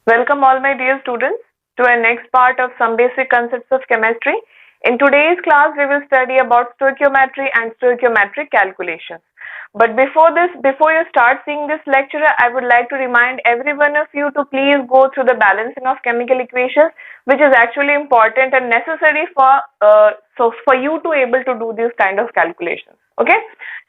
Welcome all my dear students to our next part of some basic concepts of chemistry. In today's class, we will study about stoichiometry and stoichiometric calculations. But before you start seeing this lecture, I would like to remind every one of you to please go through the balancing of chemical equations, which is actually important and necessary for you to able to do these kind of calculations. Okay?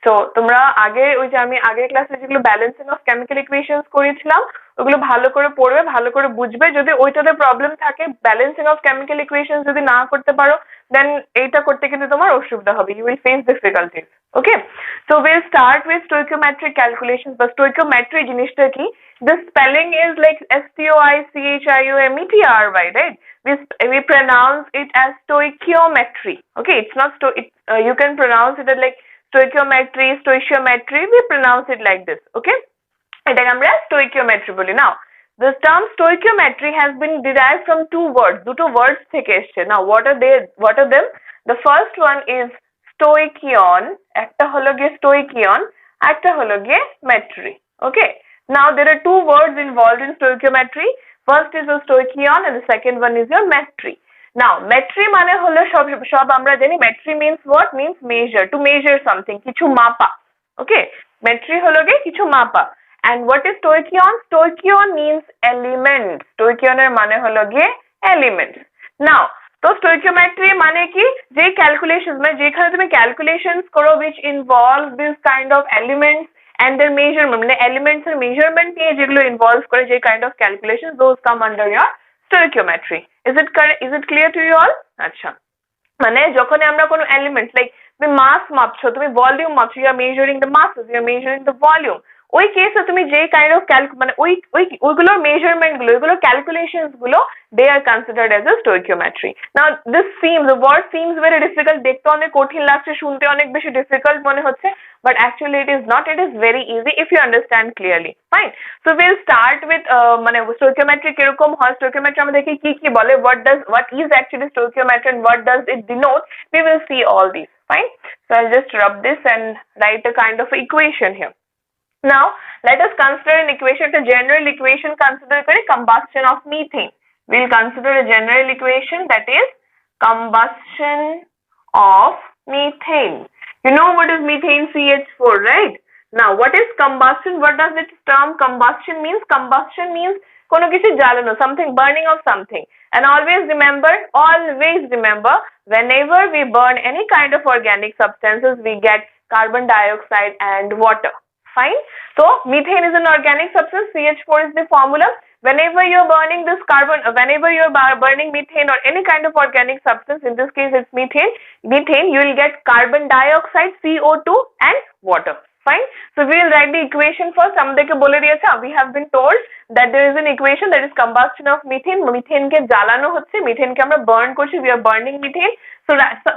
So তোমরা আগে ওই যে আমি আগের ক্লাসে যেগুলো balancing of chemical equations করেছিলাম ওগুলো ভালো করে পড়বে, ভালো করে বুঝবে। যদি ওইটাতে প্রবলেম থাকে, ব্যালেন্সিং অফ কেমিক্যাল ইকুয়েশনস যদি না করতে পারো, দেন এইটা করতে কিন্তু তোমার অসুবিধা হবে, you will face difficulties. Okay, so will start with stoichiometric calculations বা স্টোইকিওমেট্রি জিনিসটা কি? The spelling is like STOICHIOMETRY, right? We pronounce it as stoichiometry. Okay, it's not you can pronounce it as like stoichiometry, stoichiometry. We pronounce it like this. Okay, এটাকে আমরা stoichiometry বলি। Now, the term stoichiometry has been derived from two words. দুটো words থেকে এসেছে। Now, what are them? The first one is stoichion. একটা হলো গিয়ে stoichion, একটা হলো গিয়ে metry. Okay. Now, there are two words involved in stoichiometry. First is the stoichion and the second one is your metry. Now, metry মানে হলো সব আমরা জানি metry means what? Means measure, to measure something, কিছু মাপা। Okay, metry হলো গিয়ে কিছু মাপা। And what is stoichion? Stoichion means element. Stoichion এর মানে হলো গিয়ে elements. Now, তো stoichiometry মানে কি? যে calculations মানে যেখানে তুমি calculations করো which involve this kind of elements and their measurement, মানে elements এর measurement নিয়ে যেগুলো involve করে যে kind of calculations, those come under your stoichiometry. Is it correct? Is it clear to you all? আচ্ছা, মানে যখন আমরা কোনো element like তুমি mass মাপছো, তুমি volume মাপছো, you are measuring the masses, you are measuring the volume. ওই কেসে তুমি যে কাইন্ড অফ মানে ওইগুলোর মেজারমেন্ট গুলো, ওইগুলো ক্যালকুলেশনস গুলো, they are considered as a stoichiometry. Now the word seems very difficult, দেখতে অনেক কঠিন লাগছে, শুনতে অনেক বেশি ডিফিকাল্ট মনে হচ্ছে, but actually it is not, it is very easy if you understand clearly. Fine, so we'll start with মানে স্টোইকিওমেট্রি কিরকম হয়, স্টোইকিওমেট্রি আমাদের কি কি বলে, what is actually stoichiometry and what does it denote, we will see all these. Fine, so I'll just rub this and write a kind of equation here. Now, let us consider an equation, a general equation consider combustion of methane. We'll consider a general equation that is combustion of methane. You know what is methane? CH4, right? Now, what is combustion? What does its term combustion means? Combustion means কোনো কিছু জ্বালানো, something, burning of something. And always remember, whenever we burn any kind of organic substances, we get carbon dioxide and water. Fine. So methane is an organic substance. CH4 is the formula. Whenever you're burning this carbon, whenever you're burning methane or any kind of organic substance, in this case it's methane, you will get carbon dioxide, CO2 and water. Fine. So we will write the equation first. আমাদেরকে বলে দিয়েছে, we have been told that there is an equation that is combustion of methane. Methane কে জ্বালানো হচ্ছে, methane কে আমরা burn করছি, we are burning methane. So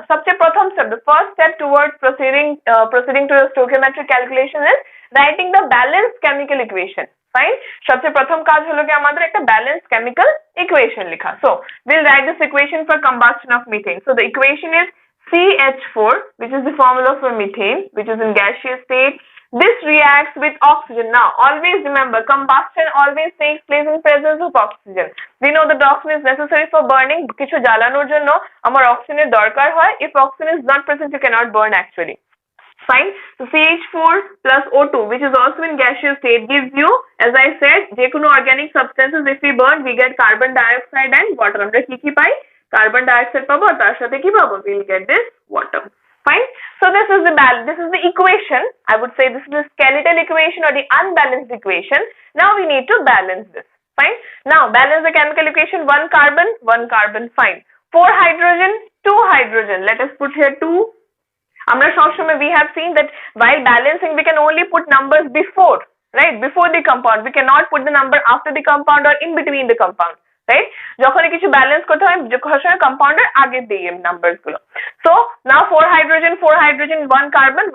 সবচেয়ে প্রথম step, the first step towards proceeding to the stoichiometric calculation is writing the balanced chemical equation. Fine. সবচেয়ে প্রথম কাজ হলো কি আমাদের একটা balanced chemical equation লেখা. So we'll write this equation for combustion of methane. So the equation is CH4, which is the formula for methane, which is in gaseous state. This reacts with oxygen. Now, always remember, combustion always takes place in presence of oxygen. We know that oxygen is necessary for burning. কিছু জ্বালানোর জন্য আমার অক্সিজেনের দরকার হয়. If oxygen is not present, you cannot burn actually. Fine. So CH4 plus O2, which is also in gaseous state, gives you, as I said, যে কোনো organic substances if we burn, we get carbon dioxide and water. আমরা কি পাই? Carbon dioxide পাবো, তার সাথে কি পাবো? We'll get this water. Fine. So this is the equation. I would say this is the skeletal equation or the unbalanced equation. Now we need to balance this. Fine. Now balance the chemical equation. 1 carbon. Fine. 4 hydrogen, 2 hydrogen. Let us put here 2. আমরা সবসময় we have seen that while balancing we can only put numbers before, right? Before the compound. We cannot put the number after the compound or in between the compound. Right? যখনই কিছু balance করতে হয় সবসময় কম্পাউন্ডের আগে দিই numbers গুলো। So now 4 hydrogen, 1 carbon.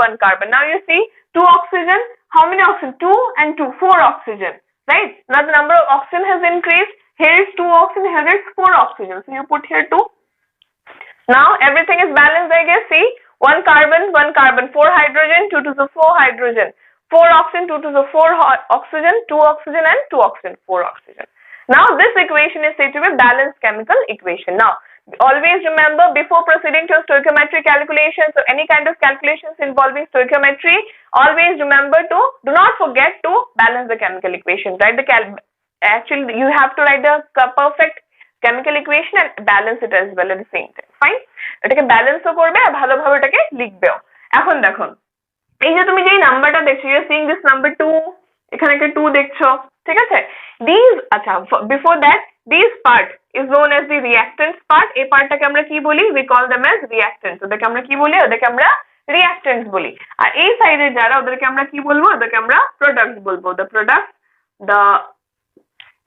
Now you see 2 oxygen. How many oxygen? 2 and 2, 4 oxygen. Right? Now the number of oxygen has increased. Here is 2 oxygen, here is 4 oxygen. So you put here 2. Now everything is balanced, I guess. See, 1 carbon, 4 hydrogen, 2 to the 4 hydrogen, 4 oxygen, 2 to the 4 oxygen, 2 oxygen and 2 oxygen, 4 oxygen. Now this equation is said to be balanced chemical equation. Now always remember, before proceeding to stoichiometry calculations or any kind of calculations involving stoichiometry, always remember to do not forget to balance the chemical equation. Write the actually you have to write the perfect chemical equation and balance it as well at the same time. Fine, এটাকে ব্যালেন্সও করবে আর ভালোভাবে এটাকে লিখবেও। এখন দেখো এই যে তুমি যেই নাম্বারটা দেখছো, you are seeing this number 2, এখানে একটা 2 দেখছো, ঠিক আছে? দিস আচ্ছা before that this part is known as the reactants part. এই পার্টটাকে আমরা কি বলি? we call them as reactants. ওদেরকে আমরা কি বলি? ওদেরকে আমরা reactants বলি। আর এই সাইডে যারা, ওদেরকে আমরা কি বলবো? ওদেরকে আমরা products বলবো। the products, the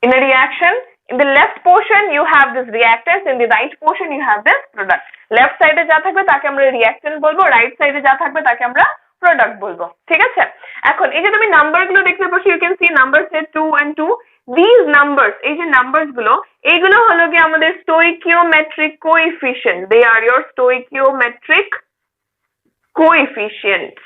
in a reaction, in the left portion you have this reactants, in the right portion you have this product. left সাইডে যা থাকবে তাকে আমরা reactant বলবো, right সাইডে যা থাকবে তাকে আমরা প্রোডাক্ট বলবো, ঠিক আছে? এখন এই যে তুমি নাম্বার গুলো দেখতে পাচ্ছ, you can see number set 2 and 2. These numbers, এই যে নাম্বারস গুলো, এইগুলো হলো কি আমাদের stoichiometric coefficient. They are your stoichiometric coefficients.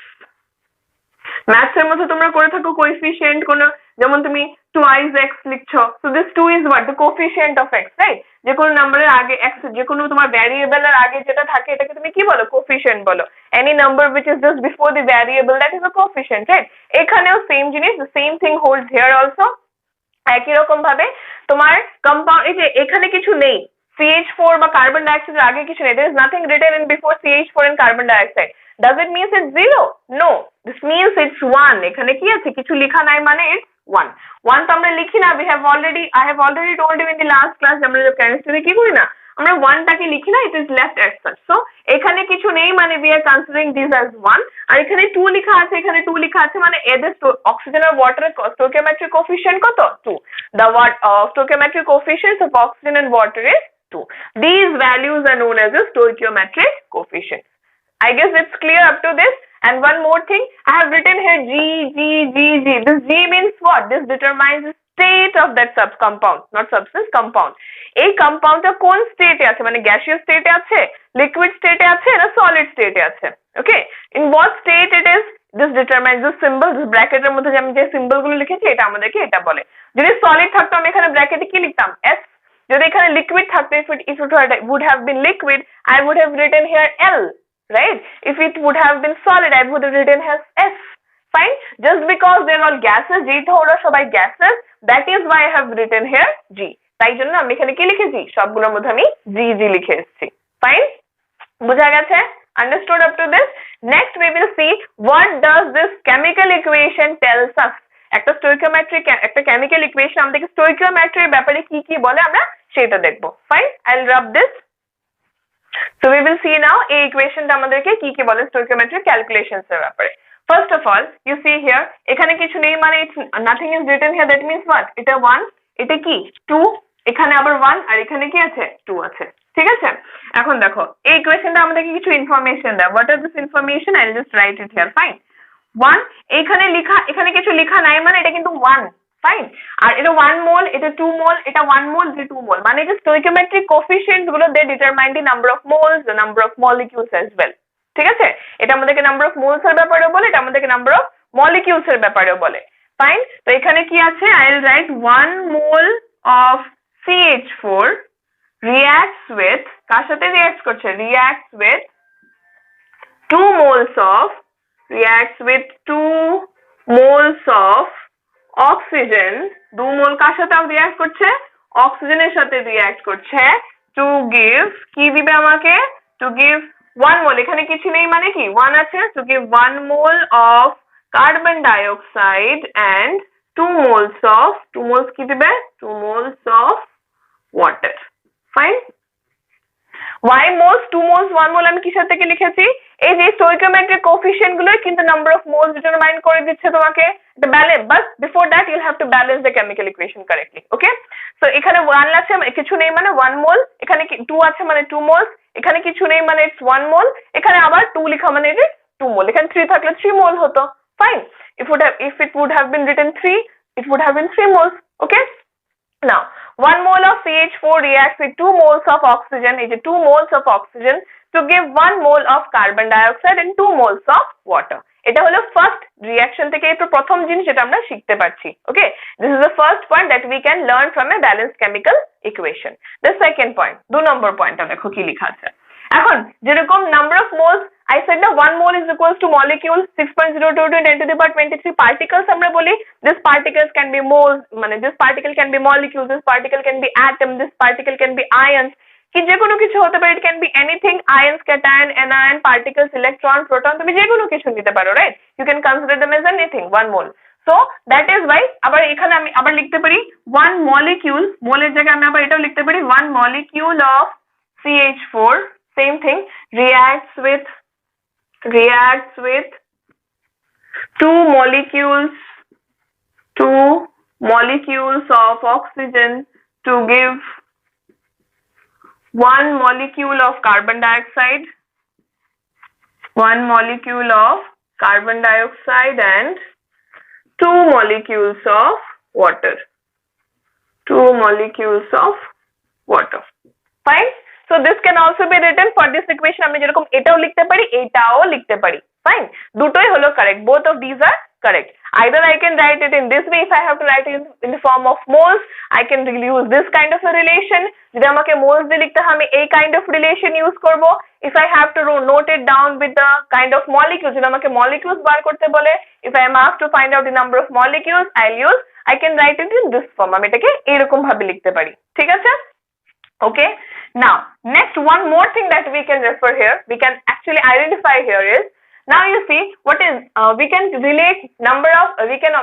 Maths এর মধ্যে তোমরা করে থাকো কোএফিশিয়েন্ট, কোন যেমন তুমি 2x লিখছো, so this 2 is what? the coefficient of x, right? যে কোনো নাম্বারের আগে x, যে কোনো তোমার ভ্যারিয়েবলের আগে যেটা থাকে এটাকে তুমি কি বলো? কোএফিশিয়েন্ট বলো। any number which is just before the variable, that is a coefficient, right? এখানেও সেম জিনিস, the same thing holds here also. একই রকম ভাবে তোমার কম্পাউন্ড, এই যে এখানে কিছু নেই, CH4 বা কার্বন ডাইঅক্সাইডের আগে কিছু নেই, there is nothing written in before CH4 and carbon dioxide. Does it mean it's 0? No, this means it's 1. এখানে কি আছে? কিছু লেখা নাই মানে it's 1. 1 তো আমরা লিখি না, I have already told you in the last class, আমরা কেমিস্ট্রিতে কি করি না, আমরা 1 টাকে লিখি না, it is left as such. So এখানে কিছু নেই মানে we are considering this as 1. আর এখানে 2 লেখা আছে, এখানে 2 লেখা আছে মানে এদের অক্সিজেন আর ওয়াটারের stoichiometric coefficient কত? 2. The stoichiometric coefficients of oxygen and water is 2. These values are known as the stoichiometric coefficients. I guess it's clear up to this. And one more thing, I have written here G. This G means what? This determines the state of that compound, not substance, compound. এই কম্পাউন্ডটা কোন স্টেটে আছে, মানে gaseous স্টেটে আছে, liquid স্টেটে আছে না সলিড স্টেটে আছে? Okay, in what state it is, this determines this symbol, this ব্র্যাকেটের মধ্যে যে আমি যে সিম্বলগুলো লিখেছি এটা আমাদেরকে এটা বলে। যদি সলিড থাকতো আমি এখানে ব্র্যাকেটে কি লিখতাম? S. যদি এখানে লিকুইড থাকতো, if it would have been liquid, I would have written here L. Right? If it would have been solid, I would have written as S. Fine? Just because they're all gases, যেহেতু ওরা সবাই gases, that is why I have written here G. তাই জন্য আমি এখানে কি লিখেছি? সবগুলোর মধ্যে আমি G লিখে এসেছি। Fine? বুঝা গেছে? Understood up to this? Next we will see what does this chemical equation tells us. একটা stoichiometric, একটা chemical equation আমাদেরকে stoichiometry ব্যাপারে কি কি বলে আমরা সেটা দেখবো। Fine? I'll rub this. So we will see now এই ইকুয়েশনটা আমাদেরকে কি কি বলে stoichiometric calculations এর ব্যাপারে। First of all, you see here, এখানে কিছু নেই মানে nothing is written here, that means what? এটা 1, এটা কি 2, এখানে আবার 1 আর এখানে কি আছে? 2 আছে, ঠিক আছে? এখন দেখো এই ইকুয়েশনটা আমাদেরকে কিছু ইনফরমেশন দেয়। What are this information? I'll just write it here. Fine. 1, এখানে লেখা, এখানে কিছু লেখা নাই মানে এটা কিন্তু 1। ফাইন, আর এটা 1 মোল, এটা 2 মোল, এটা 1 মোল, এটা 2 মোল, মানে যে stoichiometric coefficients গুলো they determine the number of moles, the number of molecules as well. ঠিক আছে? এটা আমাদেরকে নাম্বার অফ মোলস এর ব্যাপারেও বলে, এটা আমাদেরকে নাম্বার অফ মলিকিউলস এর ব্যাপারেও বলে। ফাইন, তো এখানে কি আছে? I will write 1 mole of CH4 reacts with, কার সাথে রিঅ্যাক্ট করছে? reacts with 2 moles of oxygen. 2 মোল কার সাথে রিঅ্যাক্ট করছে? অক্সিজেনের সাথে রিঅ্যাক্ট করছে টু গিভ, কি দিবে আমাকে? টু গিভ 1 মোল, এখানে কিছু নেই মানে কি 1 আছে, to give 1 mole of carbon dioxide and 2 moles কি দিবে? 2 moles of water. Fine. Why moles? 2 moles 1 mole আমি কিসের থেকে লিখেছি? এই যে stoichiometric coefficient গুলো কিন্তু number of moles determine করে দিচ্ছে তোমাকে। The balance, but before that you'll have to balance the chemical equation correctly. Okay? So এখানে 1 আছে, কিছু নেই মানে 1 mole, এখানে 2 আছে মানে 2 moles, এখানে কিছু নেই মানে it's 1 mole, এখানে আবার 2 লেখা মানে it's 2 mole, এখানে 3 থাকলে 3 mole হতো। Fine. If it would have been written 3, it would have been 3 moles. Okay? Now 1 mole of CH4 reacts with 2 moles of oxygen, is 2 moles of oxygen to give 1 mole of carbon dioxide and 2 moles of water. এটা হলো first reaction থেকে একটু প্রথম জিনিস যেটা আমরা শিখতে পারছি। Okay, this is the first point that we can learn from a balanced chemical equation. The second point, 2 number পয়েন্টটা দেখো কি লেখা আছে। এখন যেরকম number of moles, I said না 1 mole is equals to molecule 6.022 10 to the power 23 particles আমরা বলি, this particles can be moles, মানে this particle can be molecules, this particle can be atom, this particle can be ions, কি যে কোনো কিছু হতে পারে, it can be anything, ions, cation, anion, particles, electron, proton, তুমি যে কোনো কিছু নিতে পারো, right? You can consider them as anything, 1 mole. So that is why আবার এখানে আমি আবার লিখতে পারি 1 molecule, মোলের জায়গায় আমি আবার এটাও লিখতে পারি 1 molecule of CH4, same thing, reacts with 2 molecules of oxygen to give 1 molecule of carbon dioxide, 1 molecule of carbon dioxide and 2 molecules of water, 2 molecules of water. Fine. So this can also be written for this equation, আমি যেরকম এটাও লিখতে পারি এটাও লিখতে পারি। Fine, দুটোই হলো correct, both of these are correct. Either I can write it in this way, if I have to write it in the form of moles, I can use this kind of a relation. যদি আমাকে moles দিয়ে লিখতে হয় আমি এই kind of relation use করব। If I have to note it down with the kind of molecules, যদি আমাকে molecules বার করতে বলে, if I am asked to find out the number of molecules, I can write it in this form, আমি এটাকে এরকম ভাবে লিখতে পারি। ঠিক আছে? Okay, now next one more thing that we can refer here, we can actually identify here is, now you see what is we can relate number of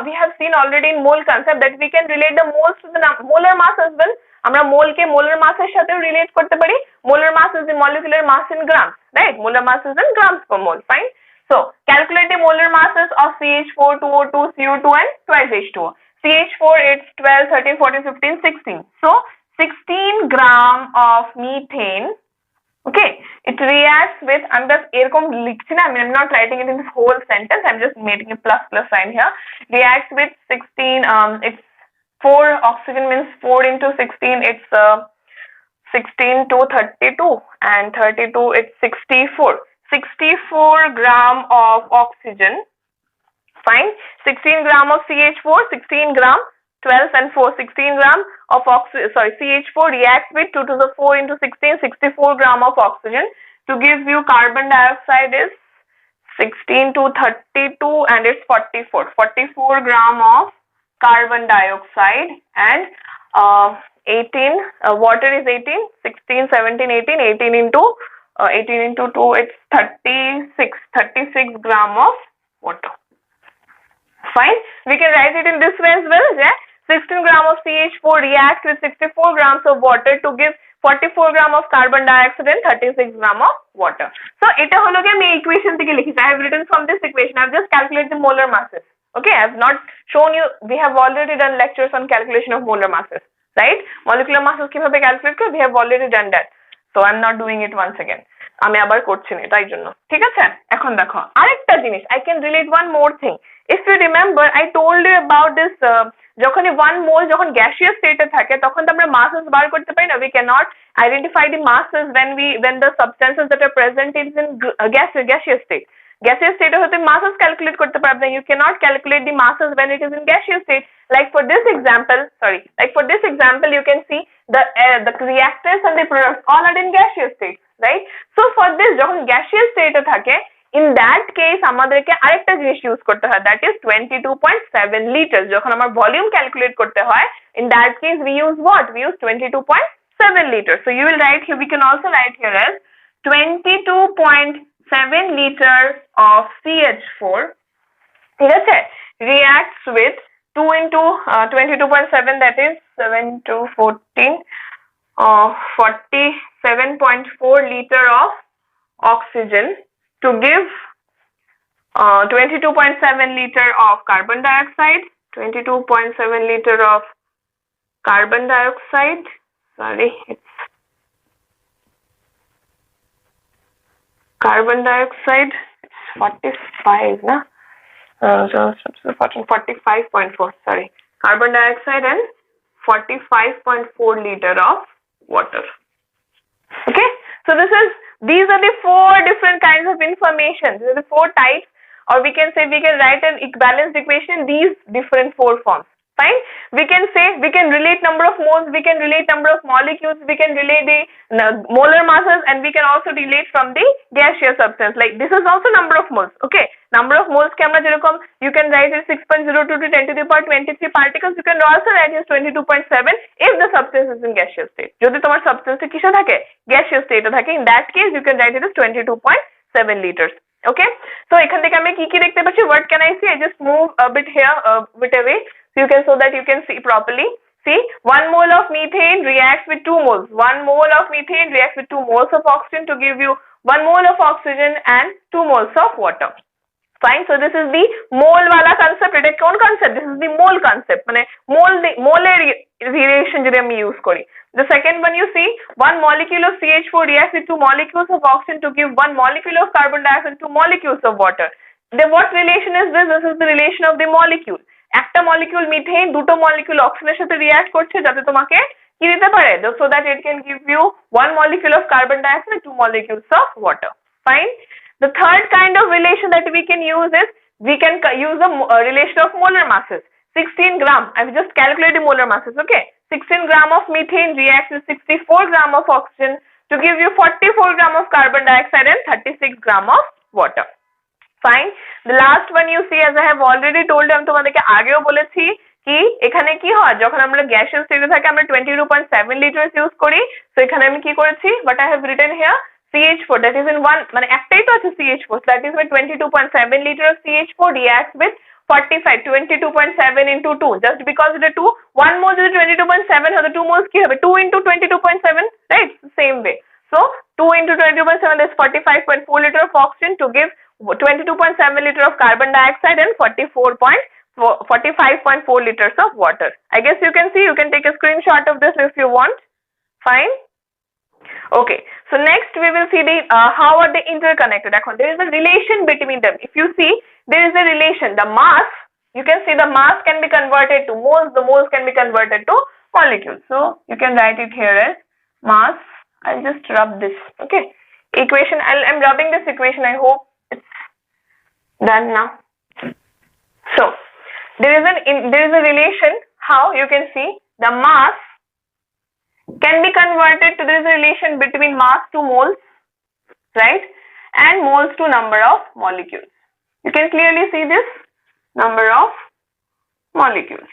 we have seen already in mole concept that we can relate the moles to the molar mass as well. আমরা mole কে molar mass এর সাথে relate করতে পারি। Molar mass is the molecular mass in grams, right? Molar mass is in grams per mole. Fine. So calculate the molar masses of CH4, 2O2, CO2 and twice H2O. CH4 it's 12, 13, 14, 15, 16. So 16 gram of methane, okay, it reacts with, I'm just এরকম লিখছি না, I'm not writing it in this whole sentence, I'm just making a plus sign here, reacts with 16, it's 4 oxygen means 4 into 16, it's 16 to 32 and 32 it's 64 gram of oxygen. Fine, 16 gram of CH4, 16 gram, 12 and 4, 16 gram of CH4 reacts with 2 to the 4 into 16, 64 gram of oxygen to give you carbon dioxide is 16 to 32 and it's 44 gram of carbon dioxide and 18, water is 18, 16, 17, 18 into 2 it's 36 gram of water. Fine, we can write it in this way as well, yeah? 16 gram of CH4 reacts with 64 grams of water to give 44 gram of carbon dioxide and 36 gram of water. So এটা হলো কি আমি equation থেকে লিখেছি, I have written from this equation, I have just calculated the molar masses. Okay, I have not shown you, we have already done lectures on calculation of molar masses, right? Molecular masses কিভাবে calculate করে, we have already done that. So I am not doing it once again. আমি আবার করছি না তাই জন্য। ঠিক আছে, এখন দেখো আরেকটা জিনিস, I can relate one more thing. If you remember, I told you about this, যখন 1 mole যখন gaseous state এ থাকে তখন তো আমরা masses বার করতে পারি না, we cannot identify the masses when the substances that are present is in gaseous state. Gaseous state হতে masses calculate করতে পারবে না, you cannot calculate the masses when it is in gaseous state. Like for this example, you can see the reactants and the products all are in gaseous state, right? So for this যখন gaseous state এ থাকে, in that case আমাদেরকে আরেকটা জিনিস use করতে হয়, that is 22.7 liters. যখন আমার volume calculate করতে হয়, in that case we use what? We use 22.7 liters. So you will write here, we can also write here as 22.7 liters of CH4, ঠিক আছে, reacts with 2 into 22.7, that is 7 to 14, 47.4 liter of oxygen to give 22.7 liter of carbon dioxide, 22.7 liter of carbon dioxide, sorry, it's carbon dioxide, it's 45, na? So 45.4, sorry, carbon dioxide and 45.4 liter of water. Okay, so these are the 4 different kinds of information. These are the 4 types or we can say we can write an balanced equation in these different four forms. Fine. We can say we can relate number of moles, we can relate number of molecules, we can relate the molar masses, and we can also relate from the gaseous substance. Like this is also number of moles. Okay, number of moles ke amra jerokom you can write it 6.02 to 10 to the power 23 particles. You can also write it 22.7 if the substance is in gaseous state. Jodi tomar substance kishe thake gaseous state thake, in that case you can write it as 22.7 liters. Okay, so এখান থেকে আমি কি দেখতে পাচ্ছি, what can I see? I just move a bit here, a bit away, so that you can see properly. See, 1 mole of methane reacts with 2 moles. 1 mole of methane reacts with 2 moles of oxygen to give you 1 mole of oxygen and 2 moles of water. Fine. So this is the mole wala concept. It is কোন concept? This is the mole concept. মানে mole relation যদি আমি use করি. The second one you see, 1 molecule of CH4 reacts with 2 molecules of oxygen to give 1 molecule of carbon dioxide and 2 molecules of water. Then what relation is this? This is the relation of the molecule. একটা molecule methane দুটো molecule oxygen এর সাথে react করছে যাতে তোমাকে কি দিতে পারে, so that it can give you 1 molecule of carbon dioxide and 2 molecules of water. Fine. The third kind of relation that we can use is we can use the relation of molar masses. 16 gram. I've just calculated the molar masses. Okay, 16 gram of methane reacts with 64 gram of oxygen to give you 44 gram of carbon dioxide and 36 gram of water. Fine. The last one you see, as I have already told, আমি তোমাদেরকে আগেও বলেছি কি এখানে কি হয় যখন আমরা গ্যাসিয়াস স্টেটে থাকি আমরা 22.7 লিটারস ইউজ করি। সো এখানে আমি কি করেছি, what I have written here, CH4 that is in one মানে একটাই তো আছে CH4, so that is why 22.7 liter of CH4 reacts with 45, 22.7 into 2, just because it is 2, 1 mole যদি 22.7 হয় 2 moles কি হবে, 2 into 22.7, right? Same way. So 2 into 22.7 is 45.4 liter of oxygen to give 22.7 liter of carbon dioxide and 45.4 liters of water. I guess you can see, you can take a screenshot of this if you want. Fine. Okay, so next we will see the how are they interconnected. There is a relation between them. If you see, there is a relation. The mass, you can see the mass can be converted to moles, the moles can be converted to molecules. So you can write it here as mass. I'll just rub this. Okay, equation. I'm rubbing this equation. I hope it's done now. So there is a relation. How you can see the mass can be converted to, there is a relation between mass to moles, right, and moles to number of molecules. You can clearly see this number of molecules.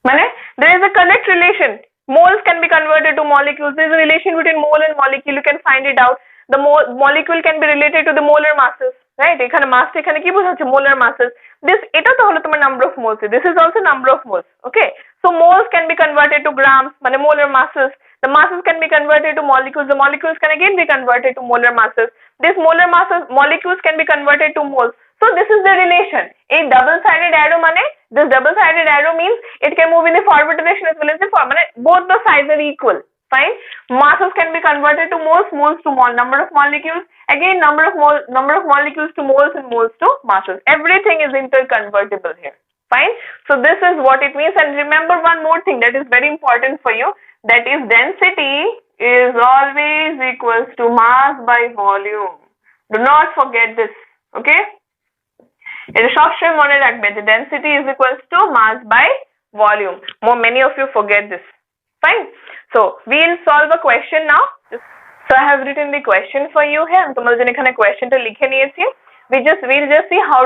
Mane, there is a correct relation. Moles can be converted to molecules. There is a relation between mole and molecule. You can find it out. The molecule can be related to the molar masses, right? এখানে mass এখানে কি বোঝাচ্ছে, molar masses. This এটা তো হলো তোমার number of moles. This is also number of moles. Okay, so moles can be converted to grams, মানে molar masses. The masses can be converted to molecules. The molecules can again be converted to molar masses. This molar masses, molecules can be converted to moles. So this is the relation. A double-sided arrow মানে, this double-sided arrow means it can move in the forward direction as well as the forward. মানে both the sides are equal. Fine. Masses can be converted to moles, moles to mole. Number of molecules, again number of molecules to moles and moles to masses. Everything is interconvertible here. Fine. So this is what it means. And remember one more thing that is very important for you. That is density is always equals to mass by volume. Do not forget this. Okay. এটা সবসময় মনে রাখবে যে density is equals to mass by volume. Many of you forget this. Fine. So we'll solve a question now. So I have written the question for you here. তোমাদের জন্য এখানে questionটা লিখে নিয়েছি. We'll just see how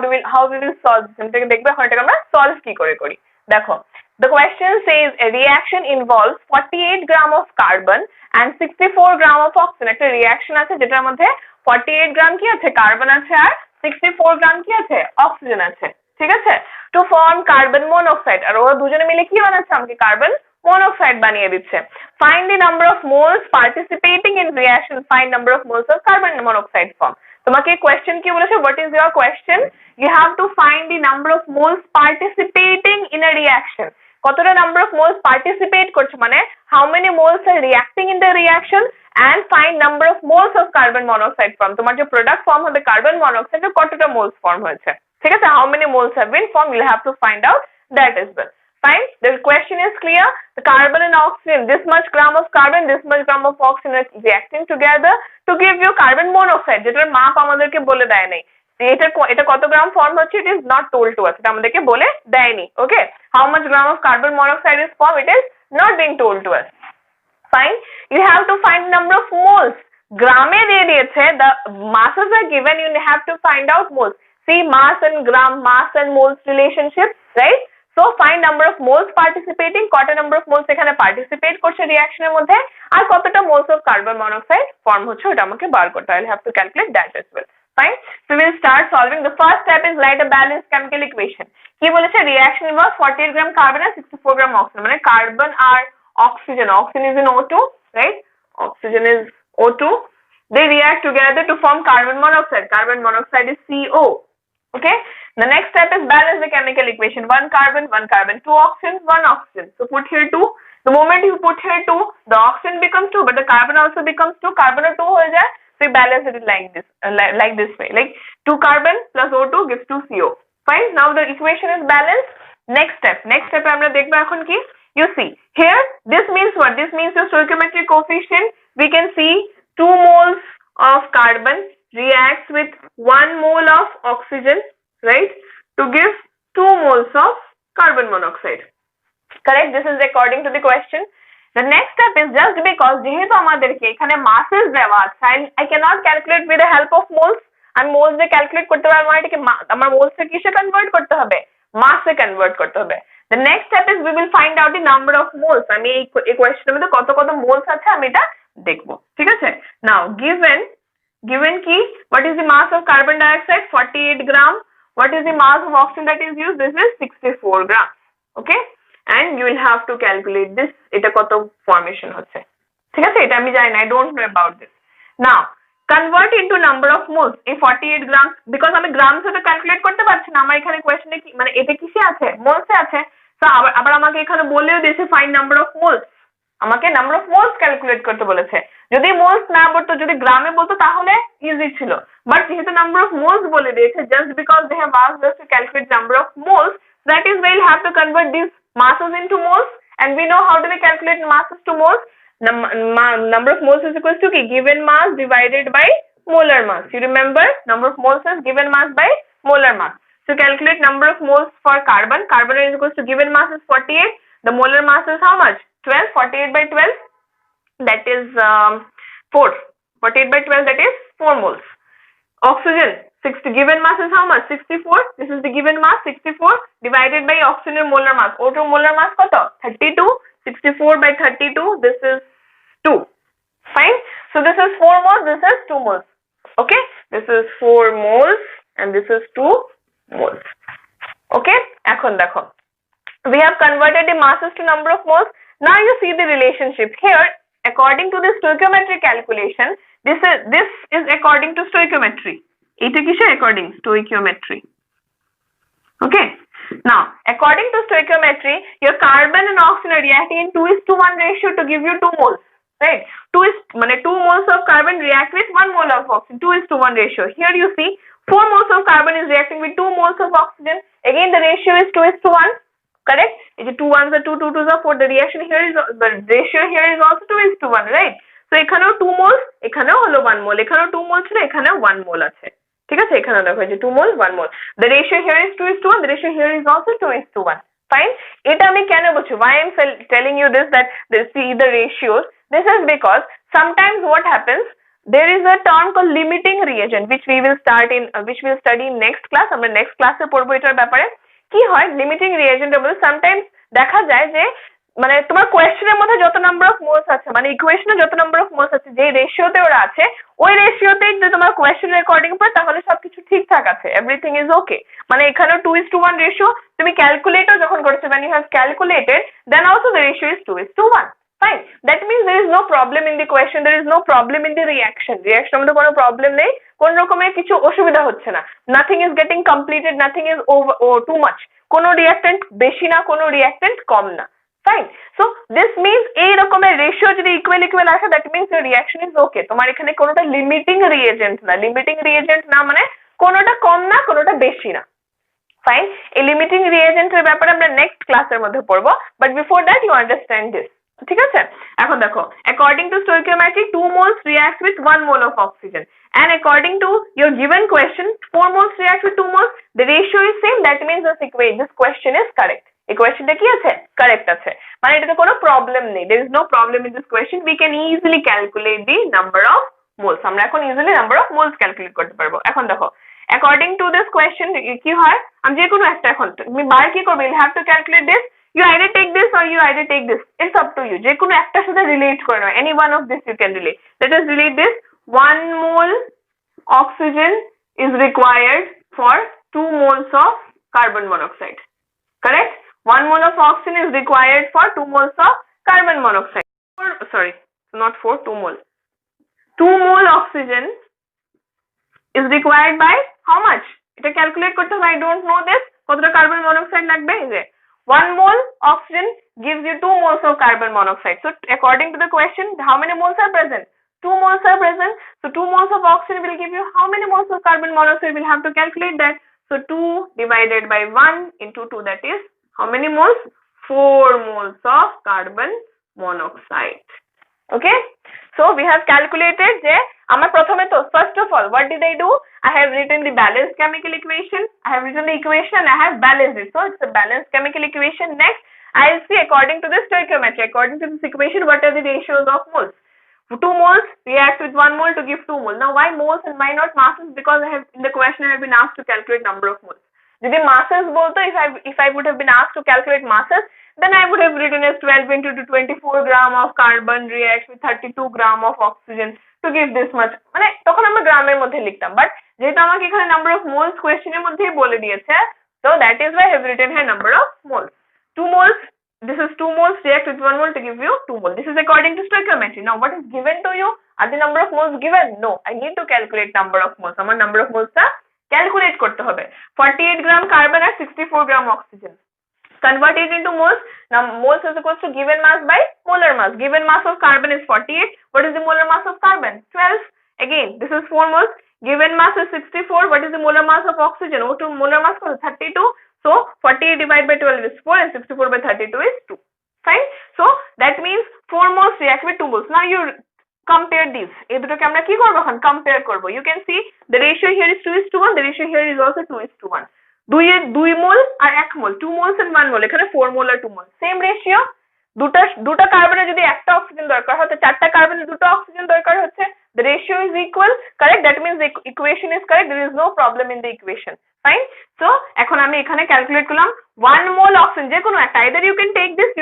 we will solve this. এটাকে দেখবে এটাকে আমরা solve কি করে করি। দেখো, the question says a reaction involves 48 gram of carbon and 64 gram of oxygen. একটা reaction আছে যেটার মধ্যে 48 gram কি আছে, কার্বন আছে, আর 64 gram কি আছে, অক্সিজেন আছে। ঠিক আছে, to form carbon monoxide, আর ওরা দুজনে মিলে কি বানাচ্ছে, আমাকে কার্বন monoxide বানিয়ে দিচ্ছে। Find the number of moles participating in reaction. Find number of moles of carbon monoxide form. তোমাকে question কি বলেছে, what is your question? You have to find the number of moles participating in a reaction. কতটা number of moles participate করছে, মানে how many moles are reacting in the reaction, and find number of moles of carbon monoxide form. তোমার যে product form হবে carbon monoxide কতটা moles form হয়েছে। ঠিক আছে, how many moles have been formed, you'll have to find out that as well. Fine. The question is clear. The carbon and oxygen, this much gram of carbon, this much gram of oxygen is reacting together to give you carbon monoxide, যেটার মাপ আমাদেরকে বলে দেয় নাই। যে এটা কত gram form হচ্ছে, it is not told to us, এটা আমাদেরকে বলে দেয়নি। Okay, how much gram of carbon monoxide is form, it is not being told to us. Fine, you have to find number of moles. গ্রামে দিয়ে দিয়েছে, the masses are given, you have to find out moles. See, mass and gram, mass and moles relationship, right? So find number of moles participating, কটা number of moles এখানে participate করছে রিঅ্যাকশনের মধ্যে, আর কতটা moles of carbon monoxide form হচ্ছে ওটা আমাকে বার করতে হবে। I'll have to calculate that as well. Fine, so we'll start solving. The first step is write a balanced chemical equation. কি বলেছে, reaction involves 48 gram carbon and 64 gram oxygen, মানে carbon আর oxygen is in O2, right? Oxygen is O2. They react together to form carbon monoxide. Carbon monoxide is CO. Okay. The next step is balance the chemical equation. 1 carbon, 2 oxygen, 1 oxygen. So put here 2. The moment you put here 2, the oxygen becomes 2, but the carbon also becomes 2. Carbon or 2 ho jaye. So you balance it like this way. Like 2 carbon plus O2 gives 2 CO. Fine. Now the equation is balanced. Next step আমরা দেখব এখন কি? You see here, this means what? This means the stoichiometric coefficient. We can see 2 moles of carbon reacts with 1 mole of oxygen, right, to give 2 moles of carbon monoxide. Correct? This is according to the question. The next step is just because যেহেতু আমাদেরকে এখানে masses দেওয়া আছে, I cannot calculate with the help of moles. আমি moles দিয়ে calculate করতে পারবো না, এটাকে আমার moles কে কিসে কনভার্ট করতে হবে, মাসে কনভার্ট করতে হবে। The next step is we will find out the number of moles. আমি এই কোয়েশ্চেনের মধ্যে কত moles আছে আমি এটা দেখবো, ঠিক আছে? Now given কি, what is the mass of carbon dioxide? 48 gram. What is the mass of oxygen that is used? This is 64 gram. Okay, and you will have to calculate this, এটা কত formation হচ্ছে, ঠিক আছে? এটা আমি জানি না, I don't know about this. Now convert into number of moles. এই 48 grams, because আমি গ্রামস এটা ক্যালকুলেট করতে পারছি না, আমার এখানে কোয়েশ্চনে কি মানে এটা কিসে আছে, মোলসে আছে। তো আবার আমাকে এখানে বলেও দিয়েছে ফাইন্ড নাম্বার অফ মোলস, আমাকে নাম্বার অফ মোলস ক্যালকুলেট করতে বলেছে। যদি মোলস না বলতো, যদি গ্রামে বলতো তাহলে ইজি ছিল, বাট যেহেতু নাম্বার অফ মোলস বলে দিয়েছে, just because they have asked us to calculate number of moles, that is we'll have to convert these masses into moles, and we know how do we calculate masses to moles. Number of moles is equal to কি, given mass divided by molar mass. You remember, number of moles is given mass by molar mass. So calculate number of moles for carbon. Carbon is equal to given mass is 48. The molar mass is how much? 12. 48 by 12, that is 4. 48 by 12, that is 4 moles. Oxygen, 60. Given mass is how much? 64. This is the given mass, 64 divided by oxygen molar mass. O2 molar mass কত? 32. 64 by 32, this is 2. Fine. So this is 4 moles, this is 2 moles. Okay, this is 4 moles and this is 2 moles. Okay, এখন দেখো, we have converted the masses to number of moles. Now you see the relationship here. According to the stoichiometric calculation, this is according to stoichiometry. এটা কিসের according? Stoichiometry. Okay. Now, according to stoichiometry, your carbon and oxygen are reacting in 2:1 ratio to give you 2 moles, right? 2 moles of carbon react with 1 mole of oxygen, 2:1 ratio. Here you see 4 moles of carbon is reacting with 2 moles of oxygen. Again, the ratio is 2:1. Correct? If 2 1s are 2, 2 2s are 4. The ratio here is also 2:1, right? So এখানেও 2 moles, এখানেও হলো 1 mole, এখানেও 2 moles ছিল, এখানেও 1 mole আছে। ঠিক আছে, এখানে দেখো যে 2 mole 1 mole. The ratio here is 2:1. The ratio here is also 2:1. Fine. এটা আমি কেন বলছি? Why I am telling you this, that see the ratios? This is because sometimes what happens, there is a term called limiting reagent which we will study in next class. আমরা next class এ পড়বো এটার ব্যাপারে। কি হয় limiting রিএজেন্টের মধ্যে sometimes দেখা যায় যে মানে তোমার কোয়েশ্চেনের মধ্যে যত নাম্বার অফ মোলস আছে, মানে ইকুয়েশনে যত নাম্বার অফ মোলস আছে, যে রেশিওতে ওরা আছে, ওই রেশিওতেই যদি তোমার কোয়েশ্চেনের অ্যাকর্ডিং পড়ে তাহলে সবকিছু ঠিকঠাক আছে, এভরিথিং ইজ ওকে। মানে এখানেও 2:1 রেশিও তুমি ক্যালকুলেটও যখন করছো, when you have calculated, then also the ratio is 2:1. Fine. That means there is no problem in the question, there is no problem in the reaction. Reaction মধ্যে কোনো problem নেই, কোন রকমের কিছু অসুবিধা হচ্ছে না, nothing is getting completed, nothing is over or too much. কোনো রিঅ্যাক্টেন্ট বেশি না, কোনো রিঅ্যাক্টেন্ট কম না। Fine. So this means এই রকমের রেশিও যদি ইকুয়াল আসে, that means your reaction is okay. তোমার এখানে কোনোটা লিমিটিং রিএজেন্ট না, মানে কোনোটা কম না, কোনোটা বেশি না। Fine. এই লিমিটিং রিএজেন্টের ব্যাপারে আমরা নেক্সট ক্লাসের মধ্যে পড়বো, but before that you understand this. ঠিক আছে এখন দেখো according to stoichiometry 2 moles react with 1 mole of oxygen and according to your given question 4 moles react with 2 moles the ratio is same that means this question is correct এই কোয়েশ্চেনটা কি আছে correct আছে মানে এটাতে কোনো প্রবলেম নেই there is no problem in this question we can easily calculate the number of moles আমরা এখন easily number of moles calculate করতে পারবো এখন দেখো according to this question কি হয় আমি যে কোনো একটা এখন তুমি বার কি করবে you have to calculate this you either take this or you either take this it's up to you যে কোনো একটার সাথে রিলেট করে নাও any one of this you can relate let us relate this 1 mole oxygen is required for 2 moles of carbon monoxide correct 1 mole of oxygen is required for 2 moles of carbon monoxide sorry not for 2 mole 2 mole oxygen is required by how much এটা calculate করতে হবে I don't know this কতটা carbon monoxide লাগবে এই যে 1 mole oxygen gives you 2 moles of carbon monoxide so according to the question how many moles are present 2 moles are present so 2 moles of oxygen will give you how many moles of carbon monoxide we'll have to calculate that so 2 divided by 1 into 2 that is how many moles 4 moles of carbon monoxide okay so we have calculated যে আমার প্রথমে তো first of all what did I do I have written the balanced chemical equation I have written the equation and I have balanced it so it's a balanced chemical equation next I'll see according to this stoichiometry according to this equation what are the ratios of moles 2 moles react with 1 mole to give 2 moles now why moles and why not masses because I have in the question I have been asked to calculate number of moles যদি masses বলতো if I would have been asked to calculate masses then I would have written as 12 into 24 gram of carbon reacts with 32 gram of oxygen to give this much মানে তখন আমরা গ্রামের মধ্যে লিখতাম but যেহেতু আমাকে এখানে নাম্বার অফ মোলস কোয়েশ্চেনের মধ্যেই বলে দিয়েছে so that is why I have written here number of moles 2 moles this is 2 moles react with 1 mole to give you 2 moles this is according to stoichiometry now what is given to you are the number of moles given no I need to calculate number of moles আমার number of moles টা calculate করতে হবে 48 gram carbon R 64 gram oxygen convert it into moles now moles is equals to given mass by molar mass given mass of carbon is 48 what is the molar mass of carbon 12 again this is 4 moles given mass is 64 what is the molar mass of oxygen O2 molar mass is 32 so 48 divided by 12 is 4 and 64 by 32 is 2 fine so that means 4 moles react with 2 moles now you compare these এই দুটোকে আমরা কি করব এখন compare করব you can see the ratio here is 2:1 the ratio here is also 2:1 2 mole R 1 mole 2 moles and 1 mole এখানে 4 মোল আর 2 মোল same ratio দুটো কার্বনে যদি একটা অক্সিজেন দরকার হয় তো চারটা কার্বনে দুটো অক্সিজেন দরকার হচ্ছে the ratio is equal correct that means the equation is correct there is no problem in the equation fine so এখন আমি এখানে ক্যালকুলেট করলাম 1 mole oxygen যে কোনো একটা either you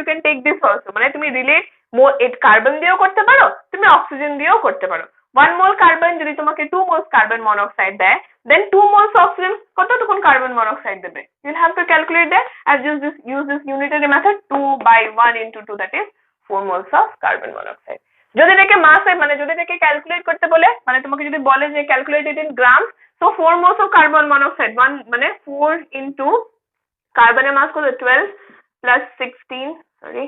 can take this also মানে তুমি রিলেট কার্বন দিয়েও করতে পারো তুমি অক্সিজেন দিয়েও করতে পারো 1 mole carbon যদি তোমাকে 2 moles carbon monoxide দেয় then 2 moles oxygen কতটুকুন carbon monoxide দেবে you'll have to calculate that as use this unitary method 2/1 into 2 that is 4 moles of carbon monoxide যদি এটাকে মাসে মানে যদি এটাকে ক্যালকুলেট করতে বলে মানে তোমাকে যদি বলে যে calculate it in gram so 4 moles of carbon monoxide 1 মানে 4 into কার্বনের মাস কত 12 plus 16 sorry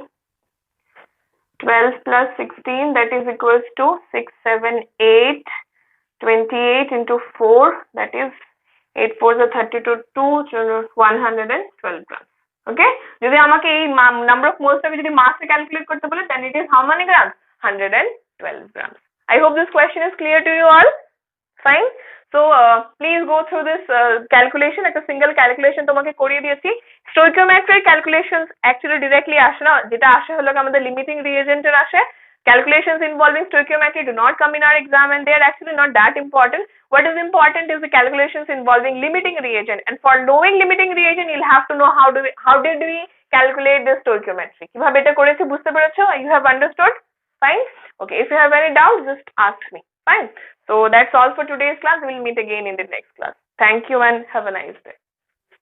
12 plus 16 that is equals to 6 7 8 28 into 4 that is 8 4 is 32 2 112 grams okay যদি আমাকে এই number of moles টাকে যদি মাসে ক্যালকুলেট করতে বলে then it is how many grams 112 grams I hope this question is clear to you all fine so please go through this calculation একটা single calculation তোমাকে করিয়ে দিয়েছি stoichiometric calculations actually directly আসে না যেটা আসে হলো আমাদের limiting reagent এর আসে calculations involving stoichiometry do not come in our exam and they are actually not that important what is important is the calculations involving limiting reagent and for knowing limiting reagent you'll have to know how did we calculate this stoichiometry কিভাবে এটা করেছি বুঝতে পেরেছো you have understood fine okay if you have any doubts just ask me fine so that's all for today's class we'll meet again in the next class thank you and have a nice day